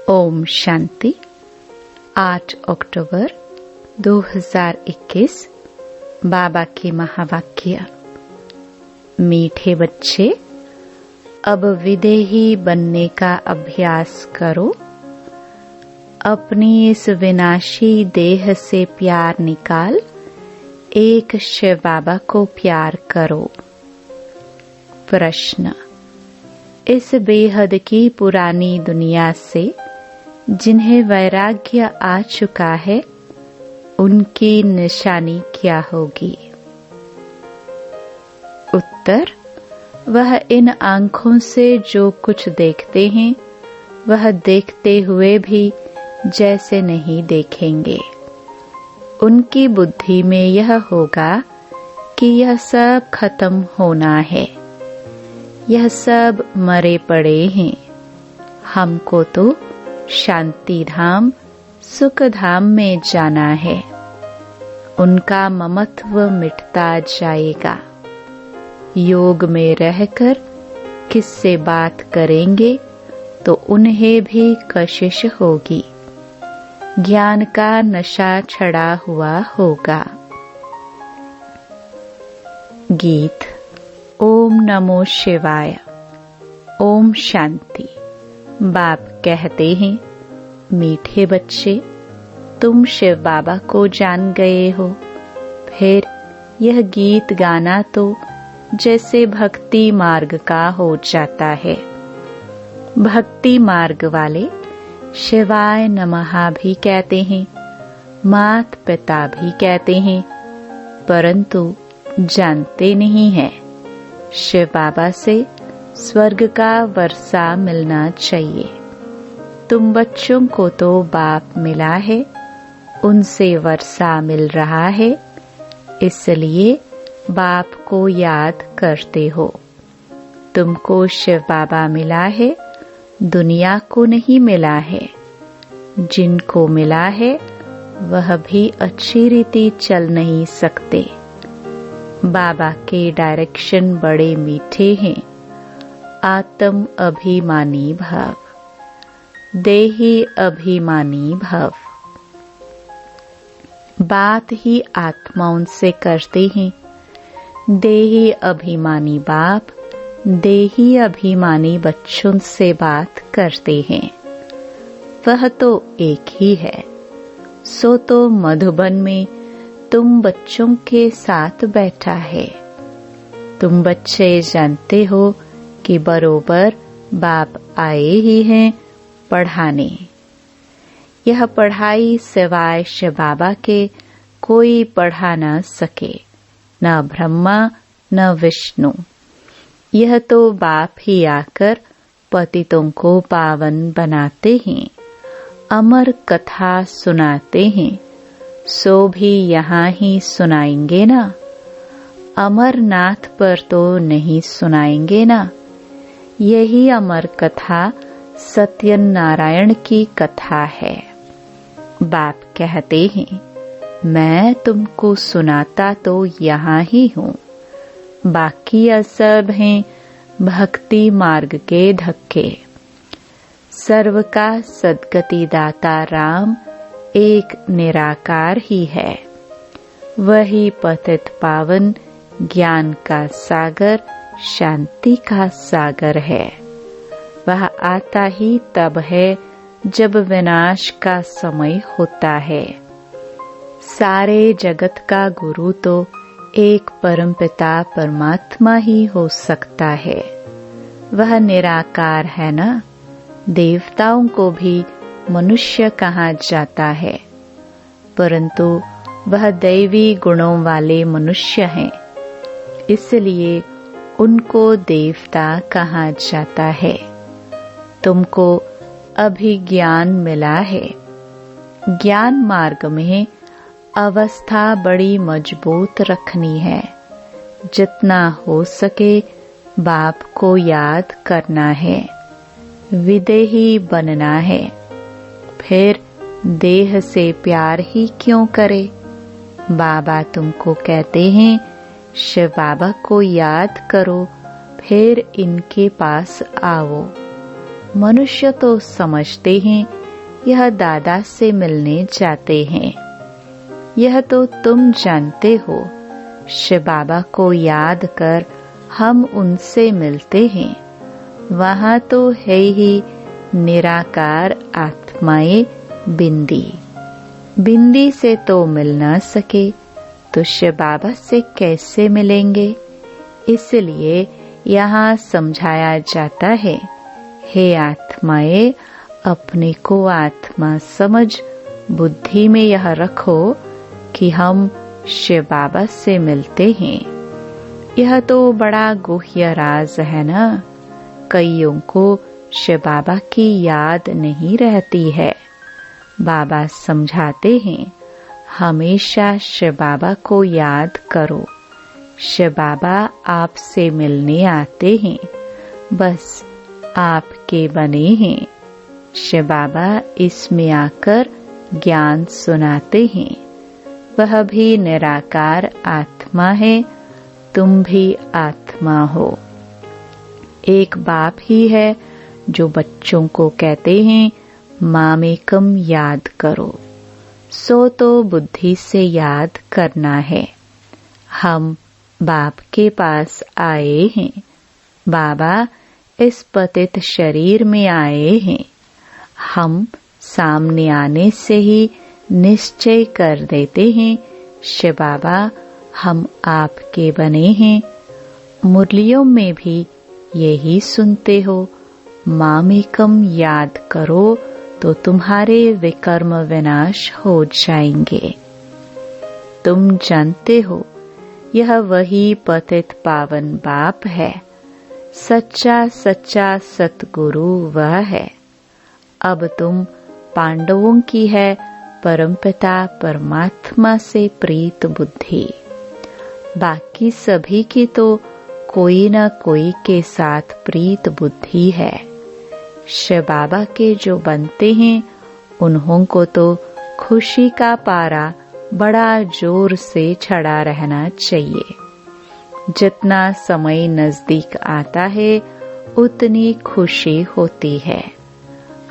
ओम शांति। 8 अक्टूबर 2021। बाबा के महावाक्य। मीठे बच्चे, अब विदेही बनने का अभ्यास करो। अपनी इस विनाशी देह से प्यार निकाल एक शिव बाबा को प्यार करो। प्रश्न। इस बेहद की पुरानी दुनिया से जिन्हें वैराग्य आ चुका है, उनकी निशानी क्या होगी? उत्तर। वह इन आँखों से जो कुछ देखते हैं, वह देखते हुए भी जैसे नहीं देखेंगे। उनकी बुद्धि में यह होगा कि यह सब खत्म होना है, यह सब मरे पड़े हैं। हमको तो शांति धाम, सुख धाम में जाना है। उनका ममत्व मिटता जाएगा। योग में रहकर किससे बात करेंगे तो उन्हें भी कशिश होगी। ज्ञान का नशा चढ़ा हुआ होगा। गीत। ओम नमो शिवाय। ओम शांति। बाप कहते हैं, मीठे बच्चे, तुम शिव बाबा को जान गए हो। फिर यह गीत गाना तो जैसे भक्ति मार्ग का हो जाता है। भक्ति मार्ग वाले शिवाय नमः भी कहते हैं, मात पिता भी कहते हैं, परंतु जानते नहीं हैं। शिव बाबा से स्वर्ग का वर्षा मिलना चाहिए। तुम बच्चों को तो बाप मिला है, उनसे वर्षा मिल रहा है, इसलिए बाप को याद करते हो। तुमको शिव बाबा मिला है, दुनिया को नहीं मिला है। जिनको मिला है वह भी अच्छी रीति चल नहीं सकते। बाबा के डायरेक्शन बड़े मीठे हैं। आत्म अभिमानी भव, देही अभिमानी भव। बात ही आत्माओं से करते हैं। देही अभिमानी बाप देही अभिमानी बच्चों से बात करते हैं। वह तो एक ही है। सो तो मधुबन में तुम बच्चों के साथ बैठा है। तुम बच्चे जानते हो कि बरोबर बाप आए ही हैं पढ़ाने। यह पढ़ाई सिवाय शिव बाबा के कोई पढ़ा न सके, न ब्रह्मा न विष्णु। यह तो बाप ही आकर पतितों को पावन बनाते हैं, अमर कथा सुनाते हैं। सो भी यहाँ ही सुनाएंगे ना, अमरनाथ पर तो नहीं सुनाएंगे ना। यही अमर कथा सत्यनारायण की कथा है। बाप कहते हैं, मैं तुमको सुनाता तो यहाँ ही हूँ। बाकी सब हैं भक्ति मार्ग के धक्के। सर्व का सद्गति दाता राम एक निराकार ही है। वही पतित पावन ज्ञान का सागर, शांति का सागर है। वह आता ही तब है जब विनाश का समय होता है। सारे जगत का गुरु तो एक परमपिता परमात्मा ही हो सकता है। वह निराकार है ना। देवताओं को भी मनुष्य कहा जाता है, परंतु वह दैवी गुणों वाले मनुष्य हैं, इसलिए उनको देवता कहा जाता है। तुमको अभी ज्ञान मिला है। ज्ञान मार्ग में अवस्था बड़ी मजबूत रखनी है। जितना हो सके बाप को याद करना है, विदेही बनना है। फिर देह से प्यार ही क्यों करे? बाबा तुमको कहते हैं, शिव बाबा को याद करो, फिर इनके पास आओ। मनुष्य तो समझते हैं यह दादा से मिलने जाते हैं। यह तो तुम जानते हो, शिव बाबा को याद कर हम उनसे मिलते हैं। वहाँ तो है ही निराकार आत्माएं बिंदी। बिंदी से तो मिल न सके तो शिव बाबा से कैसे मिलेंगे? इसलिए यहाँ समझाया जाता है, हे आत्माएं, अपने को आत्मा समझ बुद्धि में यह रखो कि हम शिव बाबा से मिलते हैं। यह तो बड़ा गुह्य राज है ना। कईयों को शिव बाबा की याद नहीं रहती है। बाबा समझाते हैं, हमेशा शिव बाबा को याद करो। शिव बाबा आपसे मिलने आते हैं, बस आपके बने हैं। शिव बाबा इसमें आकर ज्ञान सुनाते हैं। वह भी निराकार आत्मा है, तुम भी आत्मा हो। एक बाप ही है जो बच्चों को कहते हैं, मामेकम याद करो। सो तो बुद्धि से याद करना है। हम बाप के पास आए हैं। बाबा इस पतित शरीर में आए हैं। हम सामने आने से ही निश्चय कर देते हैं, शिव बाबा हम आपके बने हैं। मुरलियों में भी यही सुनते हो, मामेकम याद करो तो तुम्हारे विकर्म विनाश हो जाएंगे। तुम जानते हो यह वही पतित पावन बाप है। सच्चा सच्चा सतगुरु वह है। अब तुम पांडवों की है परमपिता परमात्मा से प्रीत बुद्धि। बाकी सभी की तो कोई न कोई के साथ प्रीत बुद्धि है। शिव बाबा के जो बनते हैं उन्हों को तो खुशी का पारा बड़ा जोर से चढ़ा रहना चाहिए। जितना समय नजदीक आता है उतनी खुशी होती है।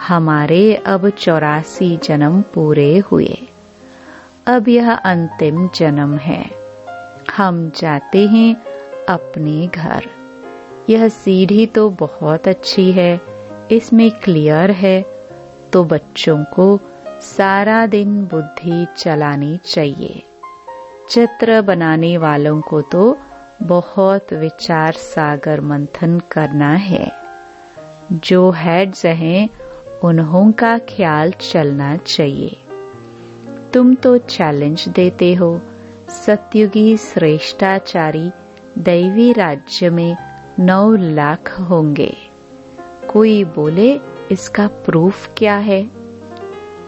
हमारे अब 84 जन्म पूरे हुए। अब यह अंतिम जन्म है। हम जाते हैं अपने घर। यह सीढ़ी तो बहुत अच्छी है, इसमें क्लियर है, तो बच्चों को सारा दिन बुद्धि चलानी चाहिए। चित्र बनाने वालों को तो बहुत विचार सागर मंथन करना है। जो हेड्स हैं उन्हों का ख्याल चलना चाहिए। तुम तो चैलेंज देते हो, सतयुगी श्रेष्ठाचारी दैवी राज्य में 9 लाख होंगे। कोई बोले इसका प्रूफ क्या है?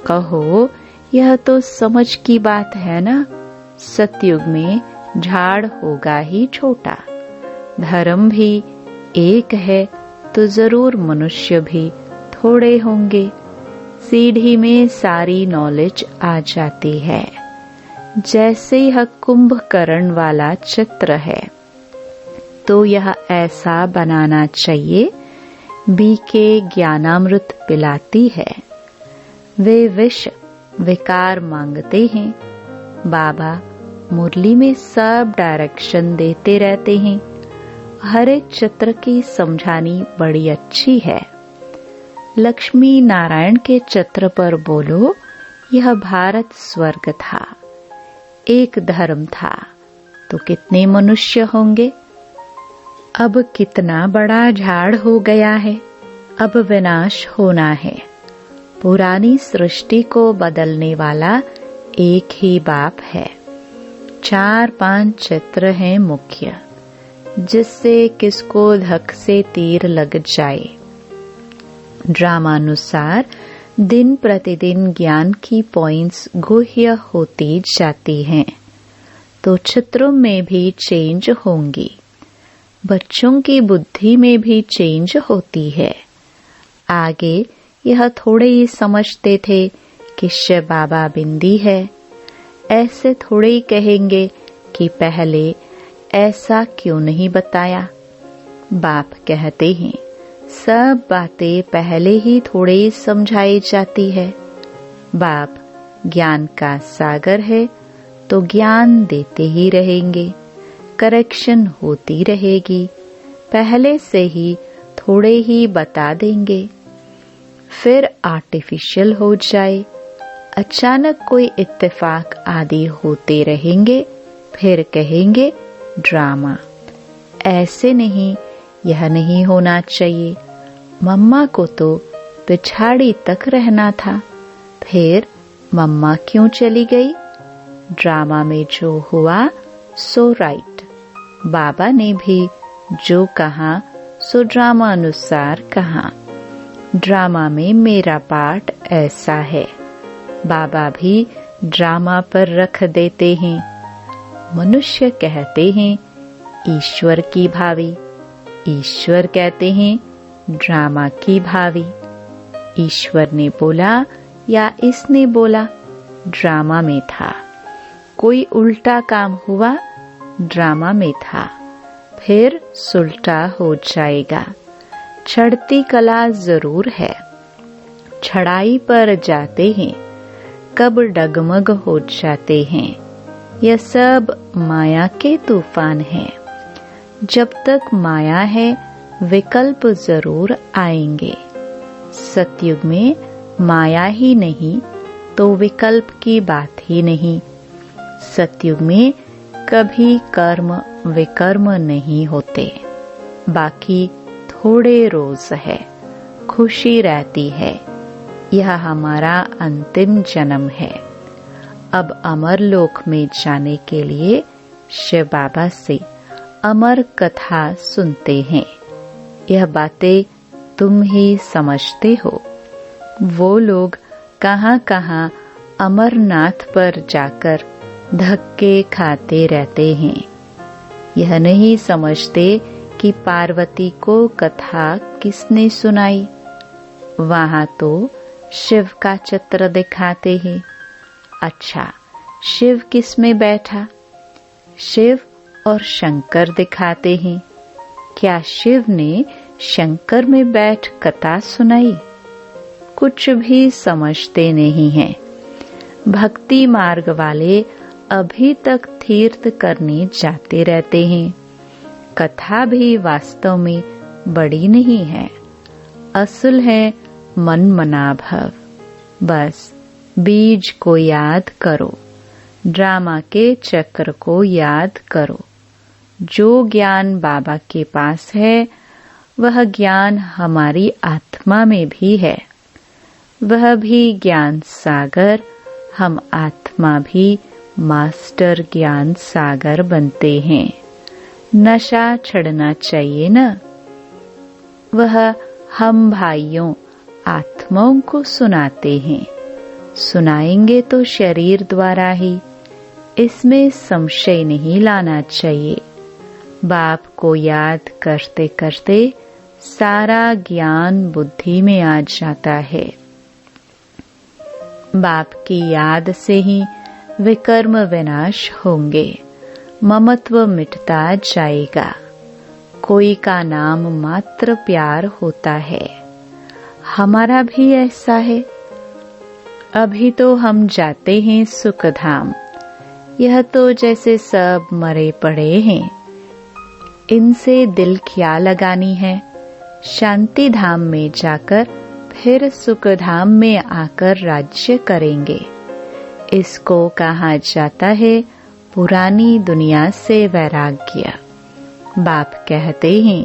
कहो यह तो समझ की बात है ना। सतयुग में झाड़ होगा ही छोटा। धर्म भी एक है तो जरूर मनुष्य भी थोड़े होंगे। सीढ़ी में सारी नॉलेज आ जाती है। जैसे यह कुंभकर्ण वाला चित्र है तो यह ऐसा बनाना चाहिए। बीके ज्ञानामृत पिलाती है। वे विष विकार मांगते हैं। बाबा मुरली में सब डायरेक्शन देते रहते हैं। हर एक चित्र की समझानी बड़ी अच्छी है। लक्ष्मी नारायण के चित्र पर बोलो, यह भारत स्वर्ग था। एक धर्म था तो कितने मनुष्य होंगे? अब कितना बड़ा झाड़ हो गया है। अब विनाश होना है। पुरानी सृष्टि को बदलने वाला एक ही बाप है। 4-5 चित्र हैं मुख्य, जिससे किसको धक से तीर लग जाए। ड्रामानुसार दिन प्रतिदिन ज्ञान की पॉइंट्स गुह्य होती जाती हैं, तो चित्रों में भी चेंज होंगी। बच्चों की बुद्धि में भी चेंज होती है। आगे यह थोड़े ही समझते थे कि शिव बाबा बिंदी है। ऐसे थोड़े ही कहेंगे कि पहले ऐसा क्यों नहीं बताया। बाप कहते हैं सब बातें पहले ही थोड़े समझाई जाती है। बाप ज्ञान का सागर है तो ज्ञान देते ही रहेंगे, करेक्शन होती रहेगी। पहले से ही थोड़े ही बता देंगे, फिर आर्टिफिशियल हो जाए, अचानक कोई इत्तेफाक आदि होते रहेंगे, फिर कहेंगे ड्रामा। ऐसे नहीं, यह नहीं होना चाहिए। मम्मा को तो पिछाड़ी तक रहना था, फिर मम्मा क्यों चली गई? ड्रामा में जो हुआ सो राइट। बाबा ने भी जो कहा सो ड्रामा अनुसार कहा। ड्रामा में मेरा पार्ट ऐसा है। बाबा भी ड्रामा पर रख देते हैं। मनुष्य कहते हैं ईश्वर की भावी, ईश्वर कहते हैं ड्रामा की भावी। ईश्वर ने बोला या इसने बोला, ड्रामा में था। कोई उल्टा काम हुआ, ड्रामा में था, फिर सुलटा हो जाएगा। चढ़ती कला जरूर है, चढ़ाई पर जाते हैं, कब डगमग हो जाते हैं। यह सब माया के तूफान हैं। जब तक माया है विकल्प जरूर आएंगे। सतयुग में माया ही नहीं तो विकल्प की बात ही नहीं। सतयुग में कभी कर्म विकर्म नहीं होते। बाकी थोड़े रोज है, खुशी रहती है। यह हमारा अंतिम जन्म है। अब अमर लोक में जाने के लिए शिव बाबा से अमर कथा सुनते हैं। यह बातें तुम ही समझते हो। वो लोग कहां-कहां अमरनाथ पर जाकर धक्के खाते रहते हैं। यह नहीं समझते कि पार्वती को कथा किसने सुनाई। वहां तो शिव का चित्र दिखाते हैं। अच्छा, शिव किस में बैठा? शिव और शंकर दिखाते हैं। क्या शिव ने शंकर में बैठ कथा सुनाई? कुछ भी समझते नहीं हैं। भक्ति मार्ग वाले अभी तक तीर्थ करने जाते रहते हैं। कथा भी वास्तव में बड़ी नहीं है। असल है मन मना भव। बस बीज को याद करो, ड्रामा के चक्र को याद करो। जो ज्ञान बाबा के पास है वह ज्ञान हमारी आत्मा में भी है। वह भी ज्ञान सागर, हम आत्मा भी मास्टर ज्ञान सागर बनते हैं। नशा चढ़ना चाहिए न। वह हम भाइयों आत्माओं को सुनाते हैं। सुनाएंगे तो शरीर द्वारा ही, इसमें संशय नहीं लाना चाहिए। बाप को याद करते करते सारा ज्ञान बुद्धि में आ जाता है। बाप की याद से ही विकर्म विनाश होंगे, ममत्व मिटता जाएगा। कोई का नाम मात्र प्यार होता है। हमारा भी ऐसा है। अभी तो हम जाते हैं सुख धाम। यह तो जैसे सब मरे पड़े हैं। इनसे दिल क्या लगानी है? शांति धाम में जाकर फिर सुख धाम में आकर राज्य करेंगे। इसको कहा जाता है पुरानी दुनिया से वैराग्य। बाप कहते हैं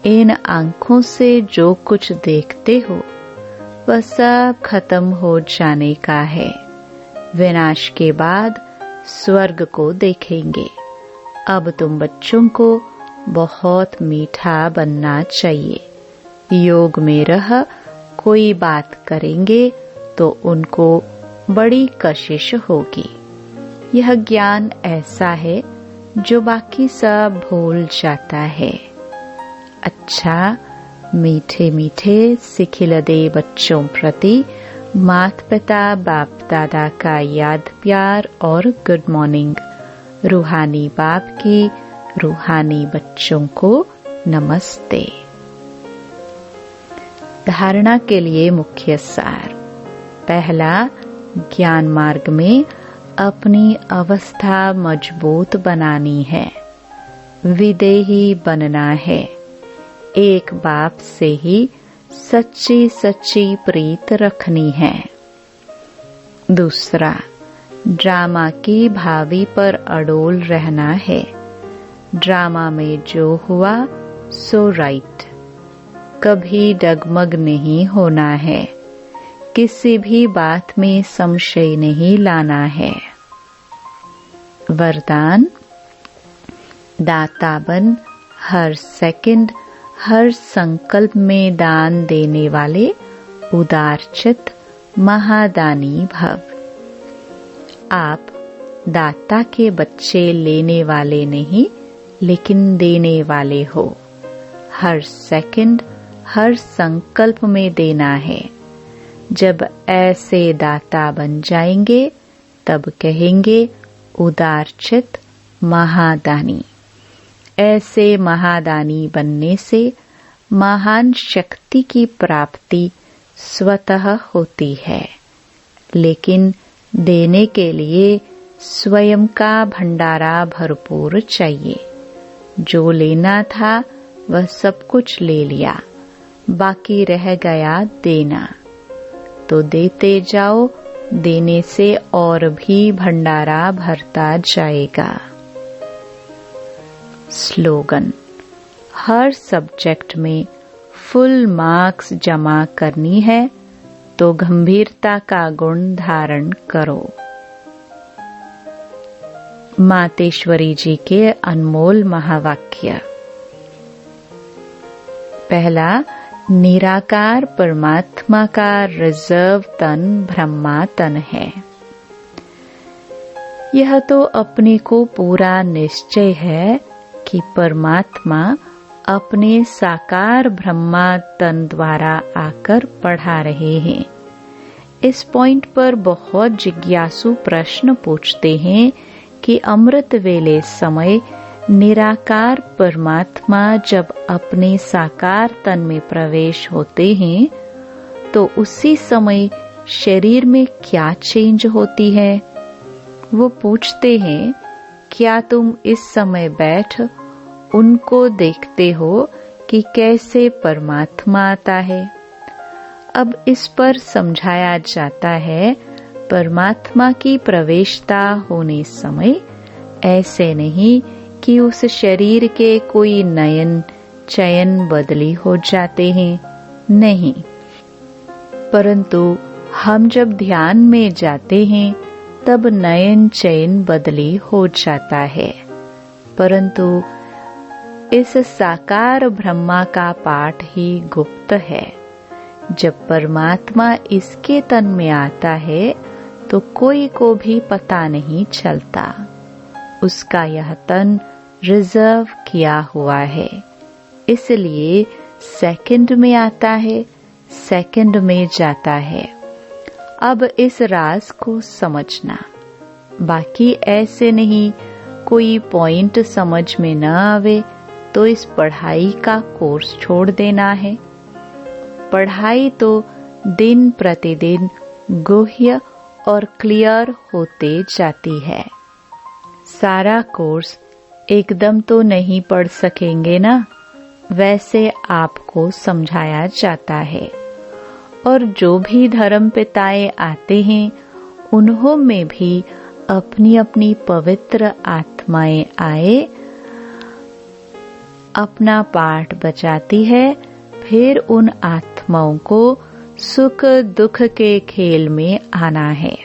इन आंखों से जो कुछ देखते हो वह सब खत्म हो जाने का है। विनाश के बाद स्वर्ग को देखेंगे। अब तुम बच्चों को बहुत मीठा बनना चाहिए। योग में रह कोई बात करेंगे तो उनको बड़ी कशिश होगी। यह ज्ञान ऐसा है जो बाकी सब भूल जाता है। अच्छा, मीठे मीठे सिखिलदे बच्चों प्रति माता पिता बाप दादा का याद प्यार और गुड मॉर्निंग। रूहानी बाप की रूहानी बच्चों को नमस्ते। धारणा के लिए मुख्य सार। पहला, ज्ञान मार्ग में अपनी अवस्था मजबूत बनानी है, विदेही बनना है, एक बाप से ही सच्ची सच्ची प्रीत रखनी है। दूसरा, ड्रामा की भावी पर अड़ोल रहना है। ड्रामा में जो हुआ सो राइट, कभी डगमग नहीं होना है, किसी भी बात में संशय नहीं लाना है। वरदान, दाता बन हर सेकंड हर संकल्प में दान देने वाले उदारचित महादानी भव। आप दाता के बच्चे लेने वाले नहीं, लेकिन देने वाले हो। हर सेकंड हर संकल्प में देना है। जब ऐसे दाता बन जाएंगे तब कहेंगे उदारचित महादानी। ऐसे महादानी बनने से महान शक्ति की प्राप्ति स्वतः होती है, लेकिन देने के लिए स्वयं का भंडारा भरपूर चाहिए। जो लेना था वह सब कुछ ले लिया, बाकी रह गया देना। तो देते जाओ, देने से और भी भंडारा भरता जाएगा। स्लोगन, हर सब्जेक्ट में फुल मार्क्स जमा करनी है तो गंभीरता का गुण धारण करो। मातेश्वरी जी के अनमोल महावाक्य। पहला, निराकार परमात्मा का रिजर्व तन ब्रह्मा तन है। यह तो अपने को पूरा निश्चय है कि परमात्मा अपने साकार ब्रह्मा तन द्वारा आकर पढ़ा रहे हैं। इस पॉइंट पर बहुत जिज्ञासु प्रश्न पूछते हैं कि अमृत वेले समय निराकार परमात्मा जब अपने साकार तन में प्रवेश होते हैं तो उसी समय शरीर में क्या चेंज होती है। वो पूछते हैं, क्या तुम इस समय बैठ उनको देखते हो कि कैसे परमात्मा आता है। अब इस पर समझाया जाता है, परमात्मा की प्रवेशता होने समय ऐसे नहीं कि उस शरीर के कोई नयन चयन बदली हो जाते हैं, नहीं, परंतु हम जब ध्यान में जाते हैं तब नयन चयन बदली हो जाता है। परंतु इस साकार ब्रह्मा का पाठ ही गुप्त है। जब परमात्मा इसके तन में आता है तो कोई को भी पता नहीं चलता। उसका यह तन रिजर्व किया हुआ है, इसलिए सेकंड में आता है, सेकंड में जाता है। अब इस राज को समझना, बाकी ऐसे नहीं कोई पॉइंट समझ में न आवे तो इस पढ़ाई का कोर्स छोड़ देना है। पढ़ाई तो दिन प्रतिदिन गुह्य और क्लियर होते जाती है। सारा कोर्स एकदम तो नहीं पढ़ सकेंगे ना, वैसे आपको समझाया जाता है। और जो भी धर्म पिताएं आते हैं उन्हों में भी अपनी अपनी पवित्र आत्माएं आए, अपना पाठ बचाती है, फिर उन आत्माओं को सुख दुख के खेल में आना है।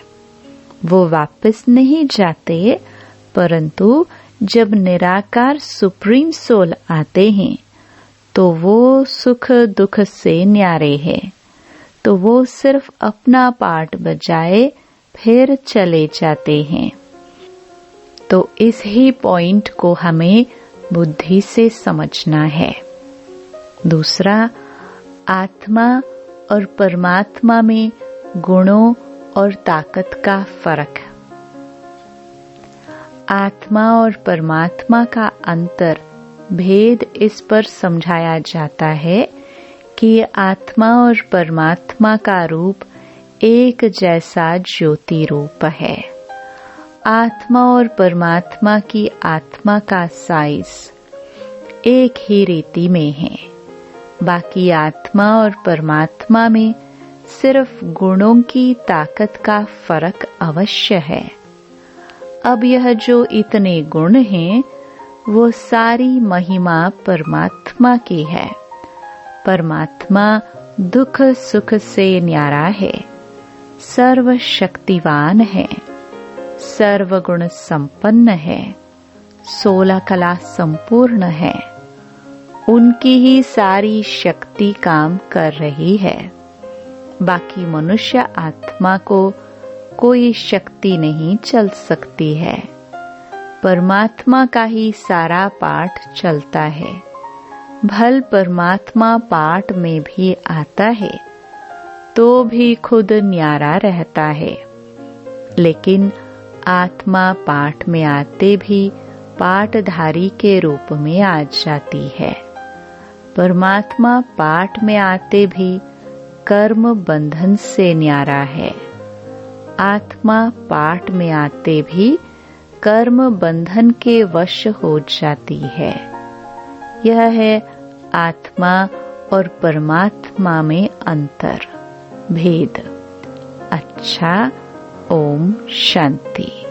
वो वापस नहीं जाते, परंतु जब निराकार सुप्रीम सोल आते हैं तो वो सुख दुख से न्यारे हैं, तो वो सिर्फ अपना पाठ बजाए फिर चले जाते हैं। तो इस ही पॉइंट को हमें बुद्धि से समझना है। दूसरा, आत्मा और परमात्मा में गुणों और ताकत का फर्क। आत्मा और परमात्मा का अंतर भेद इस पर समझाया जाता है कि आत्मा और परमात्मा का रूप एक जैसा ज्योति रूप है। आत्मा और परमात्मा की आत्मा का साइज एक ही रीति में है। बाकी आत्मा और परमात्मा में सिर्फ गुणों की ताकत का फर्क अवश्य है। अब यह जो इतने गुण हैं, वो सारी महिमा परमात्मा की है। परमात्मा दुख सुख से न्यारा है, सर्वशक्तिवान है, सर्वगुण संपन्न है, 16 कला संपूर्ण है। उनकी ही सारी शक्ति काम कर रही है। बाकी मनुष्य आत्मा को कोई शक्ति नहीं चल सकती है। परमात्मा का ही सारा पाठ चलता है। भल परमात्मा पाठ में भी आता है तो भी खुद न्यारा रहता है, लेकिन आत्मा पाठ में आते भी पाठधारी के रूप में आ जाती है। परमात्मा पाठ में आते भी कर्म बंधन से न्यारा है। आत्मा पाठ में आते भी कर्म बंधन के वश हो जाती है। यह है आत्मा और परमात्मा में अंतर, भेद। अच्छा, ओम शांति।